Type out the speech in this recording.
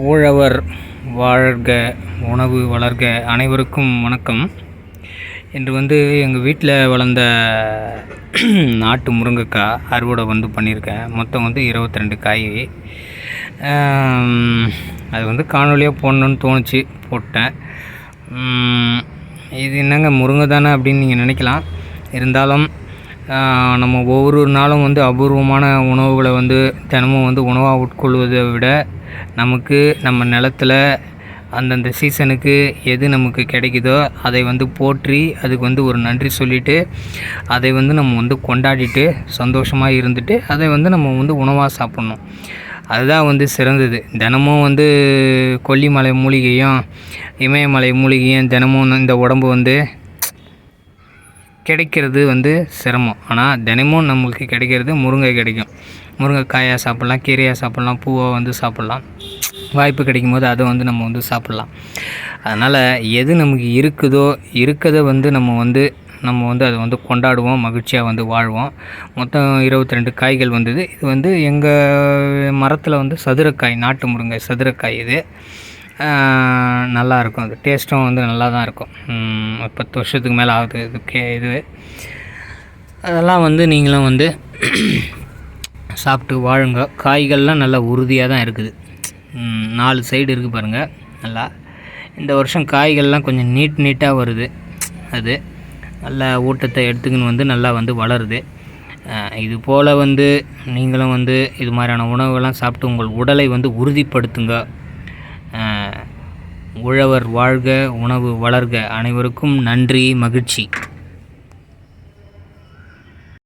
ஊழவர் வாழ்க, உணவு வளர்க. அனைவருக்கும் வணக்கம். இன்று எங்கள் வீட்டில் வளர்ந்த நாட்டு முருங்கைக்காய் அறுவடை பண்ணியிருக்கேன். மொத்தம் 22 காய். அது காணொலியாக போடணுன்னு தோணுச்சு, போட்டேன். இது என்னங்க முருங்கை தானே அப்படின்னு நீங்கள் நினைக்கலாம். இருந்தாலும் நம்ம ஒவ்வொரு நாளும் அபூர்வமான உணவுகளை தினமும் உணவாக உட்கொள்வதை விட நமக்கு நம்ம நிலத்தில் அந்தந்த சீசனுக்கு எது நமக்கு கிடைக்குதோ அதை போற்றி அதுக்கு ஒரு நன்றி சொல்லிவிட்டு அதை நம்ம கொண்டாடிட்டு சந்தோஷமாக இருந்துட்டு அதை நம்ம உணவாக சாப்பிட்ணும். அதுதான் சிறந்தது. தினமும் கொல்லிமலை மூலிகையும் இமயமலை மூலிகையும் தினமும் இந்த உடம்பு கிடைக்கிறது சிரமம். ஆனால் தினமும் நம்மளுக்கு கிடைக்கிறது முருங்கை கிடைக்கும். முருங்கைக்காயாக சாப்பிட்லாம், கீரையாக சாப்பிட்லாம், பூவாக சாப்பிட்லாம். வாய்ப்பு கிடைக்கும்போது அதை நம்ம சாப்பிட்லாம். அதனால் எது நமக்கு இருக்குதோ இருக்கிறத நம்ம அதை கொண்டாடுவோம், மகிழ்ச்சியாக வாழ்வோம். மொத்தம் 22 காய்கள் வந்தது. இது எங்கள் மரத்தில் சதுரக்காய், நாட்டு முருங்கை சதுரக்காய். இது நல்லாயிருக்கும். அது டேஸ்ட்டும் நல்லா தான் இருக்கும். 10 வருஷத்துக்கு மேலே ஆகுது இது. அதெல்லாம் நீங்களும் சாப்பிட்டு வாழுங்க. காய்கள்லாம் நல்லா உறுதியாக தான் இருக்குது. 4 சைடு இருக்குது பாருங்கள். நல்லா இந்த வருஷம் காய்கள்லாம் கொஞ்சம் நீட்டாக வருது. அது நல்லா ஊட்டத்தை எடுத்துக்கின்னு நல்லா வளருது. இது போல் நீங்களும் இது மாதிரியான உணவுகள்லாம் சாப்பிட்டு உங்கள் உடலை உறுதிப்படுத்துங்க. உழவர் வாழ்க, உணவு வளர்க. அனைவருக்கும் நன்றி, மகிழ்ச்சி.